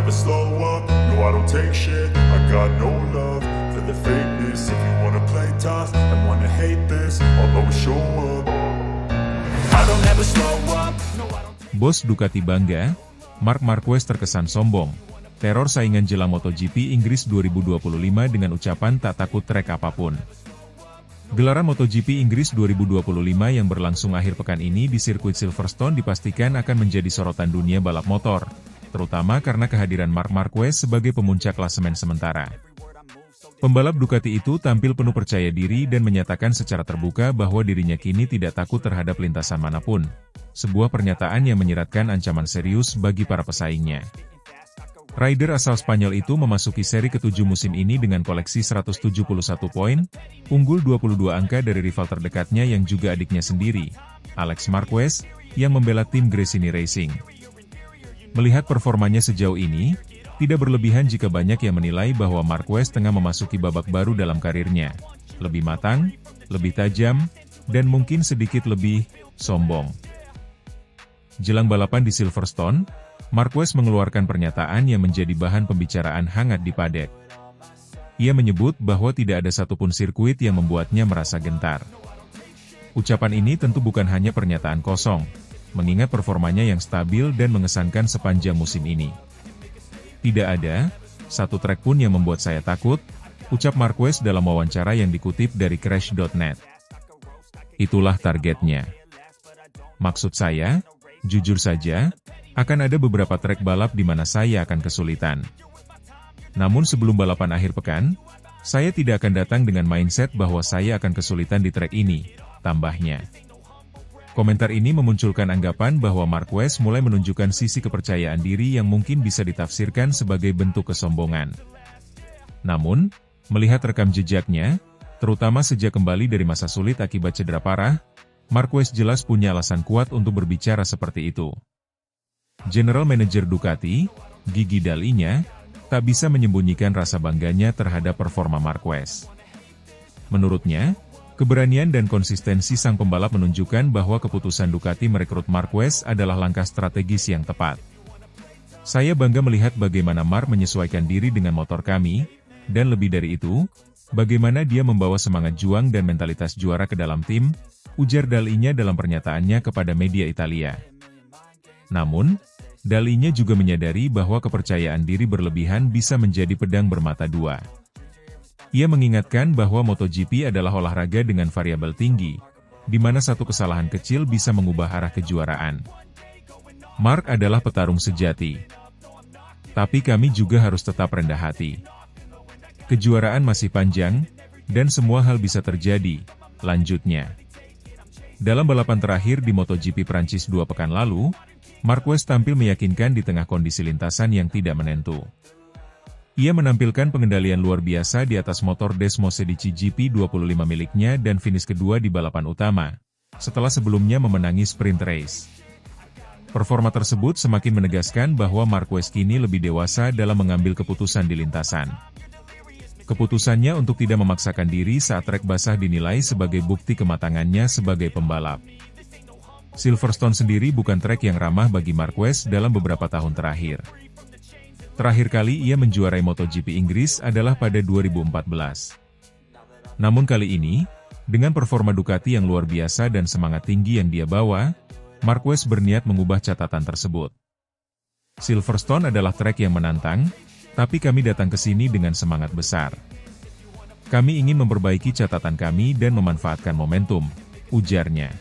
never slow up, no I don't take shit. I got no love for the fakeness. If you wanna play tough and wanna hate this, I'll always show up. I don't ever slow up, no I don't. Bos Ducati bangga, Marc Marquez terkesan sombong. Teror saingan jelang MotoGP Inggris 2025 dengan ucapan tak takut trek apapun. Gelaran MotoGP Inggris 2025 yang berlangsung akhir pekan ini di sirkuit Silverstone dipastikan akan menjadi sorotan dunia balap motor, terutama karena kehadiran Marc Marquez sebagai pemuncak klasemen sementara. Pembalap Ducati itu tampil penuh percaya diri dan menyatakan secara terbuka bahwa dirinya kini tidak takut terhadap lintasan manapun, sebuah pernyataan yang menyiratkan ancaman serius bagi para pesaingnya. Rider asal Spanyol itu memasuki seri ke-7 musim ini dengan koleksi 171 poin, unggul 22 angka dari rival terdekatnya yang juga adiknya sendiri, Alex Marquez, yang membela tim Gresini Racing. Melihat performanya sejauh ini, tidak berlebihan jika banyak yang menilai bahwa Marquez tengah memasuki babak baru dalam karirnya, lebih matang, lebih tajam, dan mungkin sedikit lebih sombong. Jelang balapan di Silverstone, Marquez mengeluarkan pernyataan yang menjadi bahan pembicaraan hangat di paddock. Ia menyebut bahwa tidak ada satupun sirkuit yang membuatnya merasa gentar. Ucapan ini tentu bukan hanya pernyataan kosong, mengingat performanya yang stabil dan mengesankan sepanjang musim ini. Tidak ada satu trek pun yang membuat saya takut, ucap Marquez dalam wawancara yang dikutip dari Crash.net. Itulah targetnya. Maksud saya, jujur saja, akan ada beberapa trek balap di mana saya akan kesulitan. Namun sebelum balapan akhir pekan, saya tidak akan datang dengan mindset bahwa saya akan kesulitan di trek ini, tambahnya. Komentar ini memunculkan anggapan bahwa Marquez mulai menunjukkan sisi kepercayaan diri yang mungkin bisa ditafsirkan sebagai bentuk kesombongan. Namun, melihat rekam jejaknya, terutama sejak kembali dari masa sulit akibat cedera parah, Marquez jelas punya alasan kuat untuk berbicara seperti itu. General Manager Ducati, Gigi Dall'Igna, tak bisa menyembunyikan rasa bangganya terhadap performa Marquez. Menurutnya, keberanian dan konsistensi sang pembalap menunjukkan bahwa keputusan Ducati merekrut Marquez adalah langkah strategis yang tepat. Saya bangga melihat bagaimana Marc menyesuaikan diri dengan motor kami, dan lebih dari itu, bagaimana dia membawa semangat juang dan mentalitas juara ke dalam tim, ujar Dall'Igna dalam pernyataannya kepada media Italia. Namun, Dall'Igna juga menyadari bahwa kepercayaan diri berlebihan bisa menjadi pedang bermata dua. Ia mengingatkan bahwa MotoGP adalah olahraga dengan variabel tinggi, di mana satu kesalahan kecil bisa mengubah arah kejuaraan. Marc adalah petarung sejati. Tapi kami juga harus tetap rendah hati. Kejuaraan masih panjang, dan semua hal bisa terjadi, lanjutnya. Dalam balapan terakhir di MotoGP Prancis 2 pekan lalu, Marquez tampil meyakinkan di tengah kondisi lintasan yang tidak menentu. Ia menampilkan pengendalian luar biasa di atas motor Desmos Medici GP25 miliknya dan finish kedua di balapan utama, setelah sebelumnya memenangi sprint race. Performa tersebut semakin menegaskan bahwa Marquez kini lebih dewasa dalam mengambil keputusan di lintasan. Keputusannya untuk tidak memaksakan diri saat trek basah dinilai sebagai bukti kematangannya sebagai pembalap. Silverstone sendiri bukan trek yang ramah bagi Marquez dalam beberapa tahun terakhir. Terakhir kali ia menjuarai MotoGP Inggris adalah pada 2014. Namun kali ini, dengan performa Ducati yang luar biasa dan semangat tinggi yang dia bawa, Marquez berniat mengubah catatan tersebut. Silverstone adalah trek yang menantang, tapi kami datang ke sini dengan semangat besar. Kami ingin memperbaiki catatan kami dan memanfaatkan momentum, ujarnya.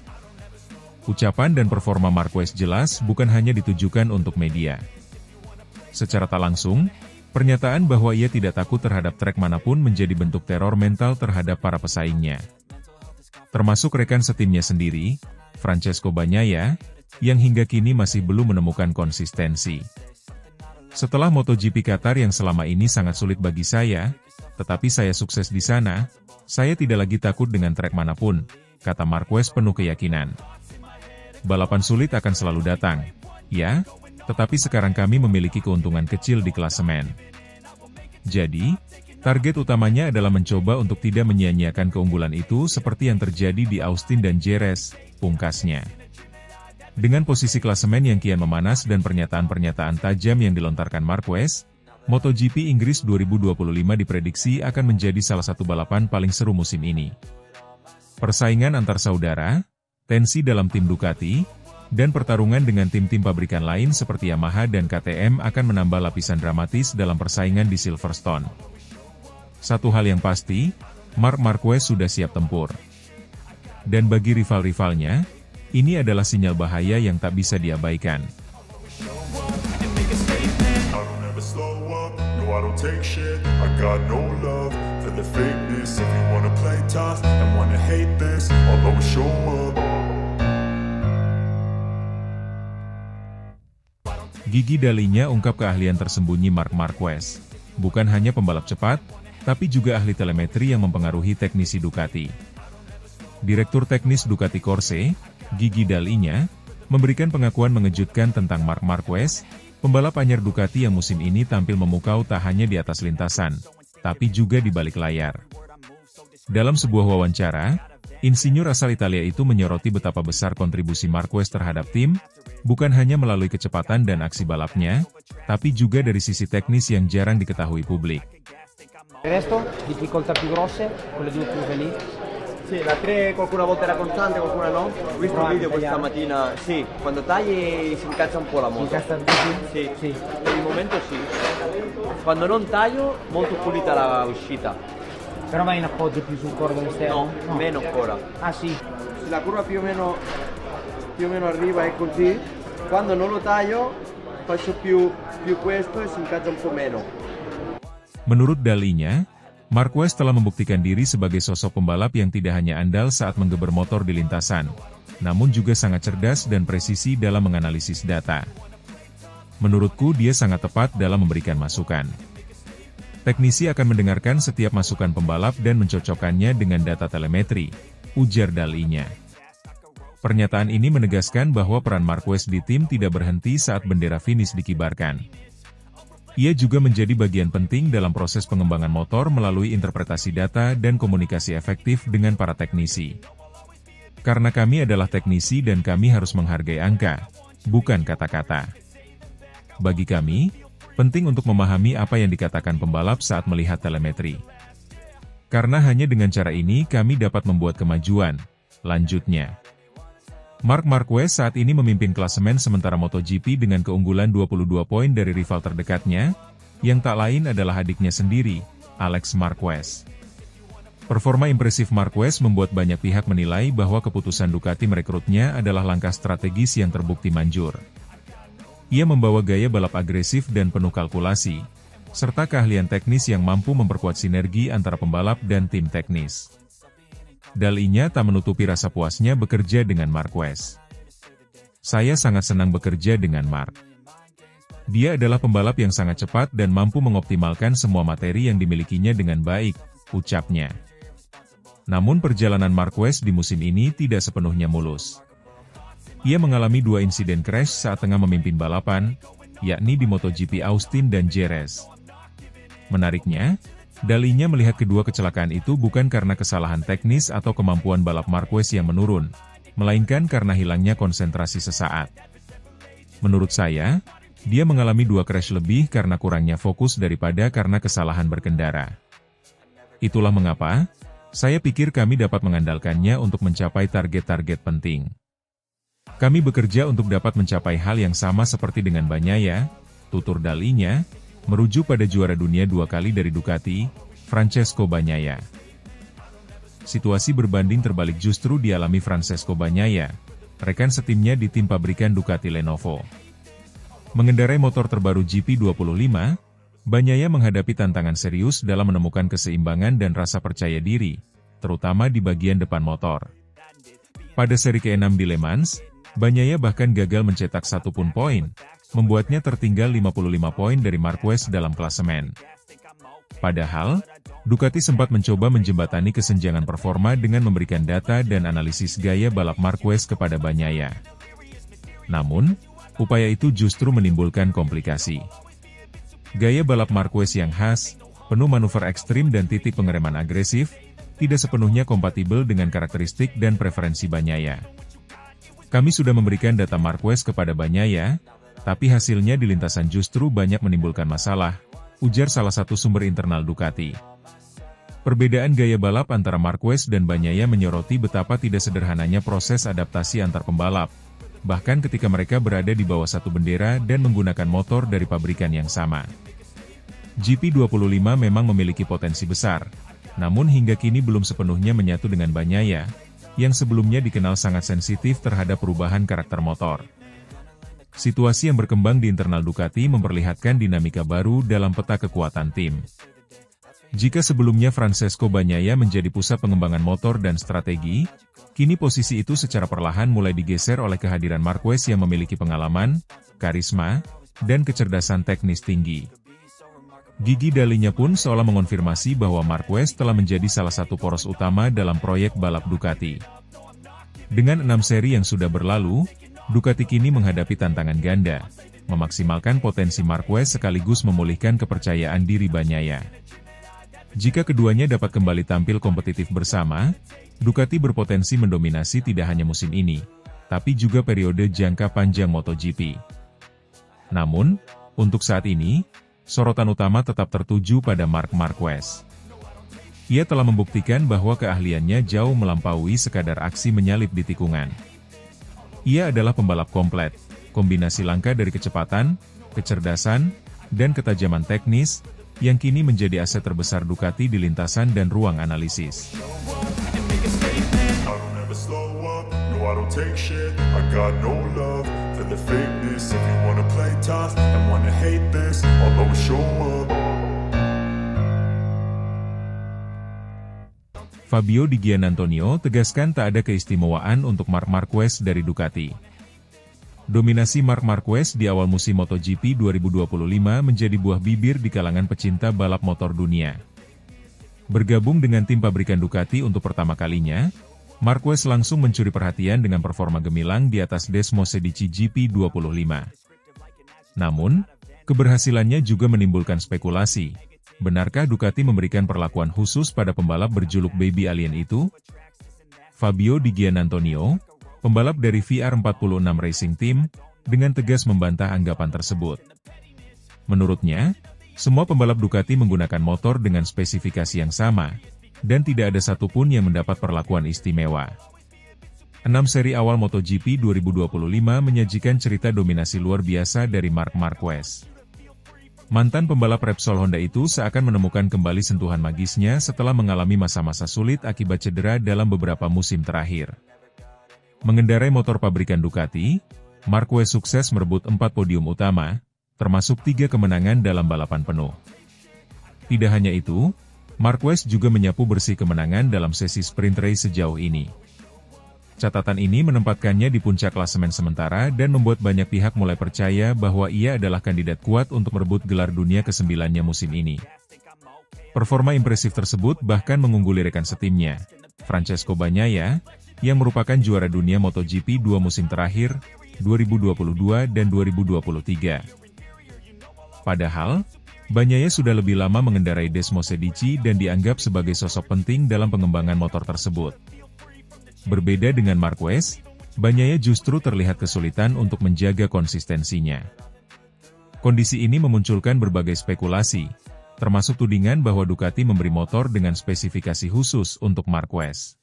Ucapan dan performa Marquez jelas bukan hanya ditujukan untuk media. Secara tak langsung, pernyataan bahwa ia tidak takut terhadap trek manapun menjadi bentuk teror mental terhadap para pesaingnya. Termasuk rekan setimnya sendiri, Francesco Bagnaia, yang hingga kini masih belum menemukan konsistensi. Setelah MotoGP Qatar yang selama ini sangat sulit bagi saya, tetapi saya sukses di sana, saya tidak lagi takut dengan trek manapun, kata Marquez penuh keyakinan. Balapan sulit akan selalu datang, ya, tetapi sekarang kami memiliki keuntungan kecil di klasemen. Jadi, target utamanya adalah mencoba untuk tidak menyia-nyiakan keunggulan itu seperti yang terjadi di Austin dan Jerez, pungkasnya. Dengan posisi klasemen yang kian memanas dan pernyataan-pernyataan tajam yang dilontarkan Marquez, MotoGP Inggris 2025 diprediksi akan menjadi salah satu balapan paling seru musim ini. Persaingan antar saudara, tensi dalam tim Ducati, dan pertarungan dengan tim-tim pabrikan lain seperti Yamaha dan KTM akan menambah lapisan dramatis dalam persaingan di Silverstone. Satu hal yang pasti, Marc Marquez sudah siap tempur. Dan bagi rival-rivalnya, ini adalah sinyal bahaya yang tak bisa diabaikan. Gigi Dalinya ungkap keahlian tersembunyi Marc Marquez. Bukan hanya pembalap cepat, tapi juga ahli telemetri yang mempengaruhi teknisi Ducati. Direktur teknis Ducati Corse, Gigi Dalinya, memberikan pengakuan mengejutkan tentang Marc Marquez, pembalap anyar Ducati yang musim ini tampil memukau tak hanya di atas lintasan, tapi juga di balik layar. Dalam sebuah wawancara, insinyur asal Italia itu menyoroti betapa besar kontribusi Marquez terhadap tim, bukan hanya melalui kecepatan dan aksi balapnya, tapi juga dari sisi teknis yang jarang diketahui publik. Resto, difficoltà più grosse, quelle due chiuse lì. Sì, la 3 qualcuna volta era costante, qualcuna no. Ho visto un video questa mattina, sì, quando tagli si incazza un po' la moto. Si incazza un po'? Sì, sì, per il momento sì. Quando non taglio, molto pulita la uscita. Però vai in appoggio più sul cordone esterno? No, meno ancora. Ah sì? Se la curva più o meno arriva è così, quando non lo taglio faccio più questo e si incazza un po' meno. Menurut Dalinya, Marquez telah membuktikan diri sebagai sosok pembalap yang tidak hanya andal saat menggeber motor di lintasan, namun juga sangat cerdas dan presisi dalam menganalisis data. Menurutku dia sangat tepat dalam memberikan masukan. Teknisi akan mendengarkan setiap masukan pembalap dan mencocokkannya dengan data telemetri, ujar Dalinya. Pernyataan ini menegaskan bahwa peran Marquez di tim tidak berhenti saat bendera finish dikibarkan. Ia juga menjadi bagian penting dalam proses pengembangan motor melalui interpretasi data dan komunikasi efektif dengan para teknisi. Karena kami adalah teknisi dan kami harus menghargai angka, bukan kata-kata. Bagi kami, penting untuk memahami apa yang dikatakan pembalap saat melihat telemetri. Karena hanya dengan cara ini kami dapat membuat kemajuan, lanjutnya. Marc Marquez saat ini memimpin klasemen sementara MotoGP dengan keunggulan 22 poin dari rival terdekatnya, yang tak lain adalah adiknya sendiri, Alex Marquez. Performa impresif Marquez membuat banyak pihak menilai bahwa keputusan Ducati merekrutnya adalah langkah strategis yang terbukti manjur. Ia membawa gaya balap agresif dan penuh kalkulasi, serta keahlian teknis yang mampu memperkuat sinergi antara pembalap dan tim teknis. Dalinya tak menutupi rasa puasnya bekerja dengan Marquez. Saya sangat senang bekerja dengan Marc. Dia adalah pembalap yang sangat cepat dan mampu mengoptimalkan semua materi yang dimilikinya dengan baik, ucapnya. Namun perjalanan Marquez di musim ini tidak sepenuhnya mulus. Ia mengalami 2 insiden crash saat tengah memimpin balapan, yakni di MotoGP Austin dan Jerez. Menariknya, Dalinya melihat kedua kecelakaan itu bukan karena kesalahan teknis atau kemampuan balap Marquez yang menurun, melainkan karena hilangnya konsentrasi sesaat. Menurut saya, dia mengalami 2 crash lebih karena kurangnya fokus daripada karena kesalahan berkendara. Itulah mengapa, saya pikir kami dapat mengandalkannya untuk mencapai target-target penting. Kami bekerja untuk dapat mencapai hal yang sama seperti dengan Bagnaia, tutur Dalinya, merujuk pada juara dunia 2 kali dari Ducati, Francesco Bagnaia. Situasi berbanding terbalik justru dialami Francesco Bagnaia, rekan setimnya di tim pabrikan Ducati Lenovo. Mengendarai motor terbaru GP25, Bagnaia menghadapi tantangan serius dalam menemukan keseimbangan dan rasa percaya diri, terutama di bagian depan motor. Pada seri ke-6 di Le Mans, Bagnaia bahkan gagal mencetak 1 pun poin, membuatnya tertinggal 55 poin dari Marquez dalam klasemen. Padahal, Ducati sempat mencoba menjembatani kesenjangan performa dengan memberikan data dan analisis gaya balap Marquez kepada Bagnaia. Namun, upaya itu justru menimbulkan komplikasi. Gaya balap Marquez yang khas, penuh manuver ekstrim dan titik pengereman agresif, tidak sepenuhnya kompatibel dengan karakteristik dan preferensi Bagnaia. Kami sudah memberikan data Marquez kepada Bagnaia, tapi hasilnya di lintasan justru banyak menimbulkan masalah, ujar salah satu sumber internal Ducati. Perbedaan gaya balap antara Marquez dan Bagnaia menyoroti betapa tidak sederhananya proses adaptasi antar pembalap, bahkan ketika mereka berada di bawah satu bendera dan menggunakan motor dari pabrikan yang sama. GP25 memang memiliki potensi besar, namun hingga kini belum sepenuhnya menyatu dengan Bagnaia, yang sebelumnya dikenal sangat sensitif terhadap perubahan karakter motor. Situasi yang berkembang di internal Ducati memperlihatkan dinamika baru dalam peta kekuatan tim. Jika sebelumnya Francesco Bagnaia menjadi pusat pengembangan motor dan strategi, kini posisi itu secara perlahan mulai digeser oleh kehadiran Marquez yang memiliki pengalaman, karisma, dan kecerdasan teknis tinggi. Gigi Dalinya pun seolah mengonfirmasi bahwa Marquez telah menjadi salah satu poros utama dalam proyek balap Ducati. Dengan 6 seri yang sudah berlalu, Ducati kini menghadapi tantangan ganda, memaksimalkan potensi Marquez sekaligus memulihkan kepercayaan diri Bagnaia. Jika keduanya dapat kembali tampil kompetitif bersama, Ducati berpotensi mendominasi tidak hanya musim ini, tapi juga periode jangka panjang MotoGP. Namun, untuk saat ini, sorotan utama tetap tertuju pada Marc Marquez. Ia telah membuktikan bahwa keahliannya jauh melampaui sekadar aksi menyalip di tikungan. Ia adalah pembalap komplet, kombinasi langka dari kecepatan, kecerdasan, dan ketajaman teknis, yang kini menjadi aset terbesar Ducati di lintasan dan ruang analisis. I don't take shit, I got no love for the fakeness. If you wanna play tough and wanna hate this, I'll always show up. Fabio Di Giannantonio tegaskan tak ada keistimewaan untuk Marc Marquez dari Ducati. Dominasi Marc Marquez di awal musim MotoGP 2025 menjadi buah bibir di kalangan pecinta balap motor dunia. Bergabung dengan tim pabrikan Ducati untuk pertama kalinya, Marquez langsung mencuri perhatian dengan performa gemilang di atas Desmosedici GP25. Namun, keberhasilannya juga menimbulkan spekulasi. Benarkah Ducati memberikan perlakuan khusus pada pembalap berjuluk Baby Alien itu? Fabio Di Giannantonio, pembalap dari VR46 Racing Team, dengan tegas membantah anggapan tersebut. Menurutnya, semua pembalap Ducati menggunakan motor dengan spesifikasi yang sama, dan tidak ada satupun yang mendapat perlakuan istimewa. 6 seri awal MotoGP 2025 menyajikan cerita dominasi luar biasa dari Marc Marquez. Mantan pembalap Repsol Honda itu seakan menemukan kembali sentuhan magisnya setelah mengalami masa-masa sulit akibat cedera dalam beberapa musim terakhir. Mengendarai motor pabrikan Ducati, Marquez sukses merebut 4 podium utama, termasuk 3 kemenangan dalam balapan penuh. Tidak hanya itu, Marquez juga menyapu bersih kemenangan dalam sesi sprint race sejauh ini. Catatan ini menempatkannya di puncak klasemen sementara dan membuat banyak pihak mulai percaya bahwa ia adalah kandidat kuat untuk merebut gelar dunia ke-9-nya musim ini. Performa impresif tersebut bahkan mengungguli rekan setimnya, Francesco Bagnaia, yang merupakan juara dunia MotoGP 2 musim terakhir, 2022 dan 2023. Padahal, Bagnaia sudah lebih lama mengendarai Desmosedici dan dianggap sebagai sosok penting dalam pengembangan motor tersebut. Berbeda dengan Marquez, Bagnaia justru terlihat kesulitan untuk menjaga konsistensinya. Kondisi ini memunculkan berbagai spekulasi, termasuk tudingan bahwa Ducati memberi motor dengan spesifikasi khusus untuk Marquez.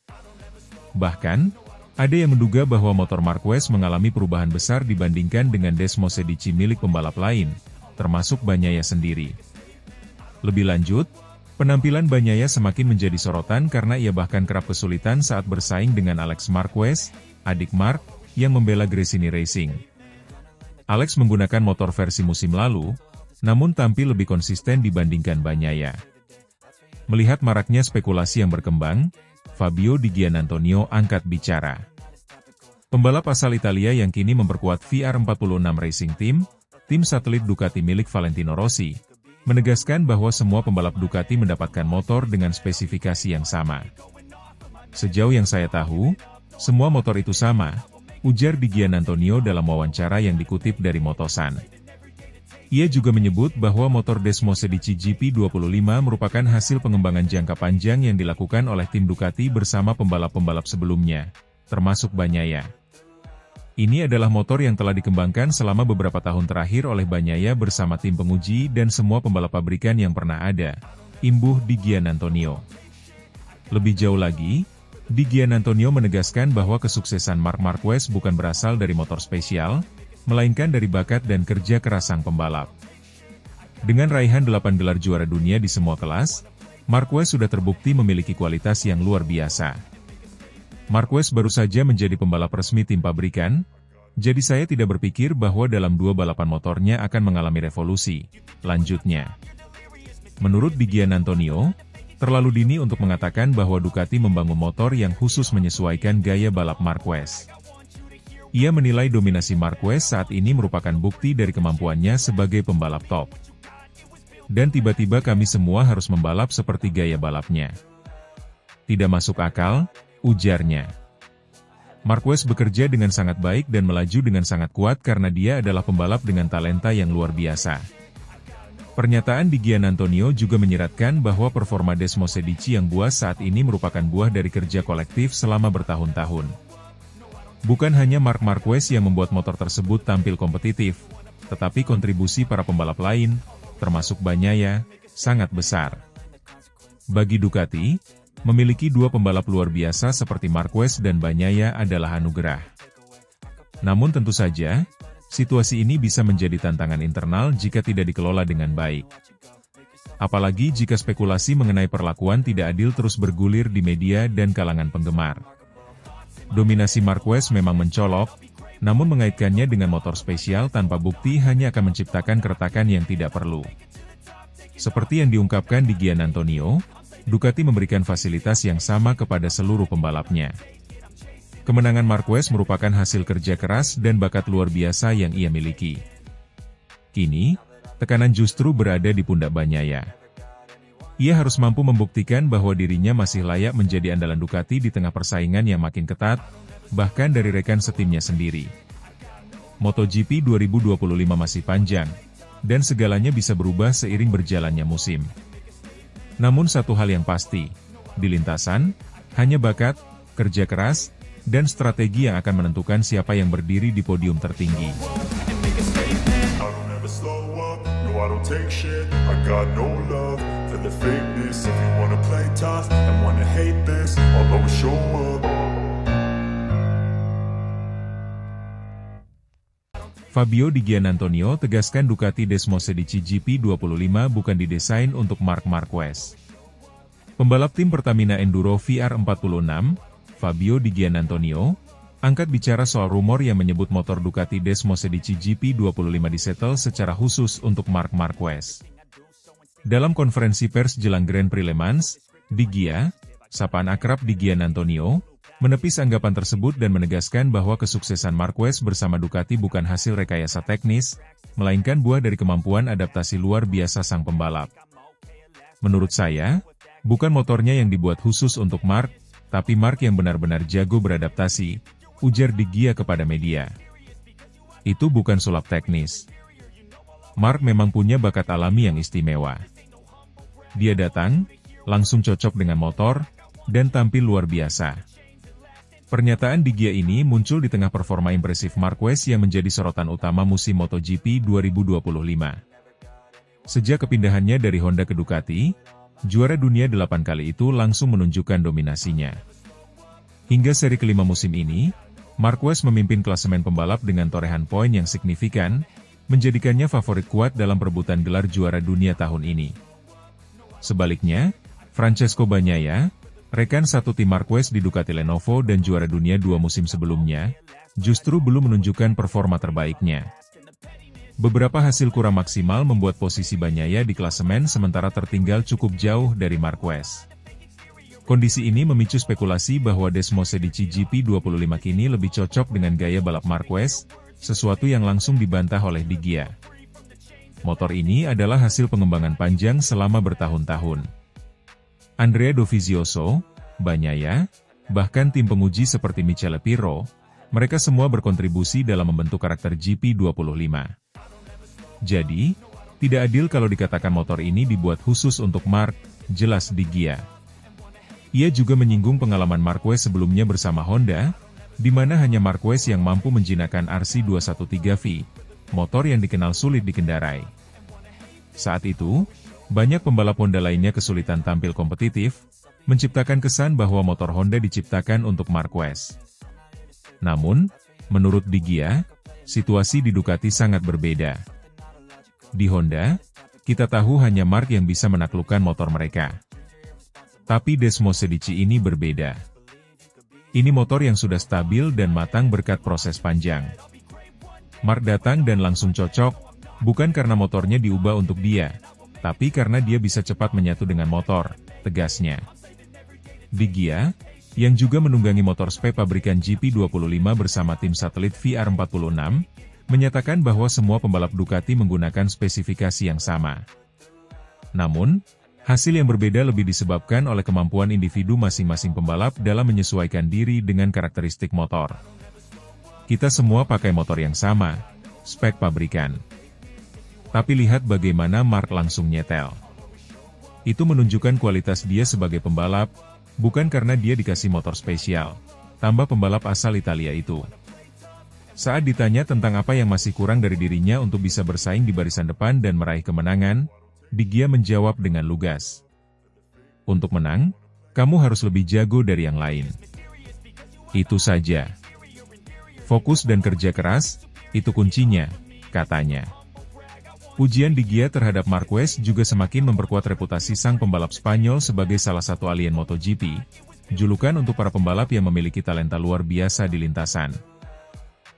Bahkan, ada yang menduga bahwa motor Marquez mengalami perubahan besar dibandingkan dengan Desmosedici milik pembalap lain, termasuk Bagnaia sendiri. Lebih lanjut, penampilan Bagnaia semakin menjadi sorotan karena ia bahkan kerap kesulitan saat bersaing dengan Alex Marquez, adik Marc, yang membela Gresini Racing. Alex menggunakan motor versi musim lalu, namun tampil lebih konsisten dibandingkan Bagnaia. Melihat maraknya spekulasi yang berkembang, Fabio Di Giannantonio angkat bicara. Pembalap asal Italia yang kini memperkuat VR46 Racing Team, tim satelit Ducati milik Valentino Rossi, menegaskan bahwa semua pembalap Ducati mendapatkan motor dengan spesifikasi yang sama. Sejauh yang saya tahu, semua motor itu sama, ujar Di Giannantonio dalam wawancara yang dikutip dari Motosan. Ia juga menyebut bahwa motor Desmosedici GP25 merupakan hasil pengembangan jangka panjang yang dilakukan oleh tim Ducati bersama pembalap-pembalap sebelumnya, termasuk Bagnaia. Ini adalah motor yang telah dikembangkan selama beberapa tahun terakhir oleh Bagnaia bersama tim penguji dan semua pembalap pabrikan yang pernah ada, imbuh Di Giannantonio. Lebih jauh lagi, Di Giannantonio menegaskan bahwa kesuksesan Marc Marquez bukan berasal dari motor spesial, melainkan dari bakat dan kerja keras sang pembalap. Dengan raihan 8 gelar juara dunia di semua kelas, Marquez sudah terbukti memiliki kualitas yang luar biasa. Marquez baru saja menjadi pembalap resmi tim pabrikan, jadi saya tidak berpikir bahwa dalam 2 balapan motornya akan mengalami revolusi. Lanjutnya, menurut Di Giannantonio, terlalu dini untuk mengatakan bahwa Ducati membangun motor yang khusus menyesuaikan gaya balap Marquez. Ia menilai dominasi Marquez saat ini merupakan bukti dari kemampuannya sebagai pembalap top. Dan tiba-tiba kami semua harus membalap seperti gaya balapnya. Tidak masuk akal, ujarnya. Marquez bekerja dengan sangat baik dan melaju dengan sangat kuat karena dia adalah pembalap dengan talenta yang luar biasa. Pernyataan Di Giannantonio juga menyiratkan bahwa performa Desmosedici yang buas saat ini merupakan buah dari kerja kolektif selama bertahun-tahun. Bukan hanya Marc Marquez yang membuat motor tersebut tampil kompetitif, tetapi kontribusi para pembalap lain, termasuk Bagnaia, sangat besar. Bagi Ducati, memiliki 2 pembalap luar biasa seperti Marquez dan Bagnaia adalah anugerah. Namun tentu saja, situasi ini bisa menjadi tantangan internal jika tidak dikelola dengan baik. Apalagi jika spekulasi mengenai perlakuan tidak adil terus bergulir di media dan kalangan penggemar. Dominasi Marquez memang mencolok, namun mengaitkannya dengan motor spesial tanpa bukti hanya akan menciptakan keretakan yang tidak perlu. Seperti yang diungkapkan Di Giannantonio, Ducati memberikan fasilitas yang sama kepada seluruh pembalapnya. Kemenangan Marquez merupakan hasil kerja keras dan bakat luar biasa yang ia miliki. Kini, tekanan justru berada di pundak Bagnaia. Ia harus mampu membuktikan bahwa dirinya masih layak menjadi andalan Ducati di tengah persaingan yang makin ketat, bahkan dari rekan setimnya sendiri. MotoGP 2025 masih panjang, dan segalanya bisa berubah seiring berjalannya musim. Namun satu hal yang pasti, di lintasan, hanya bakat, kerja keras, dan strategi yang akan menentukan siapa yang berdiri di podium tertinggi. Fabio Di Giannantonio tegaskan Ducati Desmosedici GP25 bukan didesain untuk Marc Marquez. Pembalap tim Pertamina Enduro VR46, Fabio Di Giannantonio, angkat bicara soal rumor yang menyebut motor Ducati Desmosedici GP25 disetel secara khusus untuk Marc Marquez. Dalam konferensi pers jelang Grand Prix Le Mans, Di Gia, sapaan akrab Di Giannantonio, menepis anggapan tersebut dan menegaskan bahwa kesuksesan Marquez bersama Ducati bukan hasil rekayasa teknis, melainkan buah dari kemampuan adaptasi luar biasa sang pembalap. Menurut saya, bukan motornya yang dibuat khusus untuk Marc, tapi Marc yang benar-benar jago beradaptasi, ujar Di Gia kepada media. Itu bukan sulap teknis. Marc memang punya bakat alami yang istimewa. Dia datang, langsung cocok dengan motor, dan tampil luar biasa. Pernyataan Di Gia ini muncul di tengah performa impresif Marquez yang menjadi sorotan utama musim MotoGP 2025. Sejak kepindahannya dari Honda ke Ducati, juara dunia 8 kali itu langsung menunjukkan dominasinya. Hingga seri kelima musim ini, Marquez memimpin klasemen pembalap dengan torehan poin yang signifikan, menjadikannya favorit kuat dalam perebutan gelar juara dunia tahun ini. Sebaliknya, Francesco Bagnaia, rekan satu tim Marquez di Ducati Lenovo dan juara dunia 2 musim sebelumnya, justru belum menunjukkan performa terbaiknya. Beberapa hasil kurang maksimal membuat posisi Bagnaia di klasemen sementara tertinggal cukup jauh dari Marquez. Kondisi ini memicu spekulasi bahwa Desmosedici GP25 kini lebih cocok dengan gaya balap Marquez, sesuatu yang langsung dibantah oleh Di Gia. Motor ini adalah hasil pengembangan panjang selama bertahun-tahun. Andrea Dovizioso, Bagnaia, bahkan tim penguji seperti Michele Pirro, mereka semua berkontribusi dalam membentuk karakter GP25. Jadi, tidak adil kalau dikatakan motor ini dibuat khusus untuk Marc, jelas Di Gia. Ia juga menyinggung pengalaman Marquez sebelumnya bersama Honda, di mana hanya Marquez yang mampu menjinakkan RC213V, motor yang dikenal sulit dikendarai. Saat itu, banyak pembalap Honda lainnya kesulitan tampil kompetitif, menciptakan kesan bahwa motor Honda diciptakan untuk Marquez. Namun, menurut Di Gia, situasi di Ducati sangat berbeda. Di Honda, kita tahu hanya Marc yang bisa menaklukkan motor mereka. Tapi Desmosedici ini berbeda. Ini motor yang sudah stabil dan matang berkat proses panjang. Marc datang dan langsung cocok, bukan karena motornya diubah untuk dia, tapi karena dia bisa cepat menyatu dengan motor, tegasnya. Di Gia, yang juga menunggangi motor spek pabrikan GP25 bersama tim satelit VR46, menyatakan bahwa semua pembalap Ducati menggunakan spesifikasi yang sama. Namun, hasil yang berbeda lebih disebabkan oleh kemampuan individu masing-masing pembalap dalam menyesuaikan diri dengan karakteristik motor. Kita semua pakai motor yang sama, spek pabrikan. Tapi lihat bagaimana Marc langsung nyetel. Itu menunjukkan kualitas dia sebagai pembalap, bukan karena dia dikasih motor spesial, tambah pembalap asal Italia itu. Saat ditanya tentang apa yang masih kurang dari dirinya untuk bisa bersaing di barisan depan dan meraih kemenangan, Di Gia menjawab dengan lugas. Untuk menang, kamu harus lebih jago dari yang lain. Itu saja. Fokus dan kerja keras, itu kuncinya, katanya. Pujian Di Gia terhadap Marquez juga semakin memperkuat reputasi sang pembalap Spanyol sebagai salah satu alien MotoGP, julukan untuk para pembalap yang memiliki talenta luar biasa di lintasan.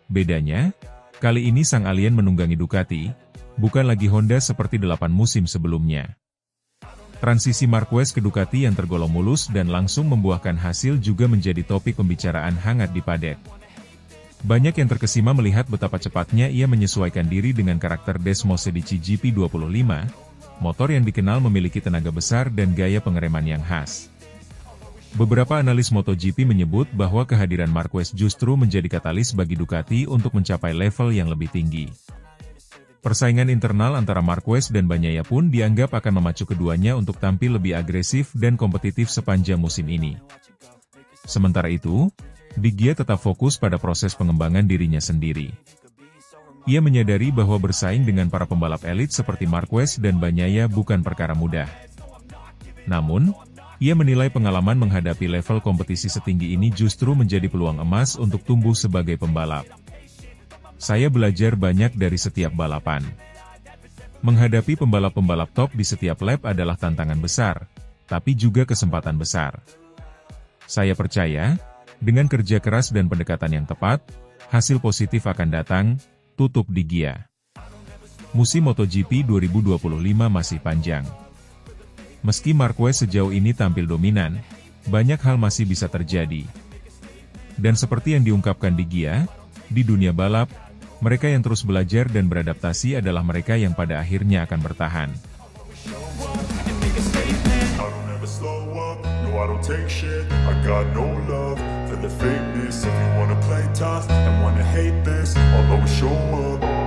Bedanya, kali ini sang alien menunggangi Ducati, bukan lagi Honda seperti 8 musim sebelumnya. Transisi Marquez ke Ducati yang tergolong mulus dan langsung membuahkan hasil juga menjadi topik pembicaraan hangat di paddock. Banyak yang terkesima melihat betapa cepatnya ia menyesuaikan diri dengan karakter Desmosedici GP25, motor yang dikenal memiliki tenaga besar dan gaya pengereman yang khas. Beberapa analis MotoGP menyebut bahwa kehadiran Marquez justru menjadi katalis bagi Ducati untuk mencapai level yang lebih tinggi. Persaingan internal antara Marquez dan Bagnaia pun dianggap akan memacu keduanya untuk tampil lebih agresif dan kompetitif sepanjang musim ini. Sementara itu, Di Gia tetap fokus pada proses pengembangan dirinya sendiri. Ia menyadari bahwa bersaing dengan para pembalap elit seperti Marquez dan Bagnaia bukan perkara mudah. Namun, ia menilai pengalaman menghadapi level kompetisi setinggi ini justru menjadi peluang emas untuk tumbuh sebagai pembalap. Saya belajar banyak dari setiap balapan. Menghadapi pembalap-pembalap top di setiap lap adalah tantangan besar, tapi juga kesempatan besar. Saya percaya, dengan kerja keras dan pendekatan yang tepat, hasil positif akan datang, tutup Di Gia. Musim MotoGP 2025 masih panjang. Meski Marquez sejauh ini tampil dominan, banyak hal masih bisa terjadi. Dan seperti yang diungkapkan Di Gia, di dunia balap, mereka yang terus belajar dan beradaptasi adalah mereka yang pada akhirnya akan bertahan. I don't take shit, I got no love for the fakeness. If you wanna play tough and wanna hate this, I'll always show up.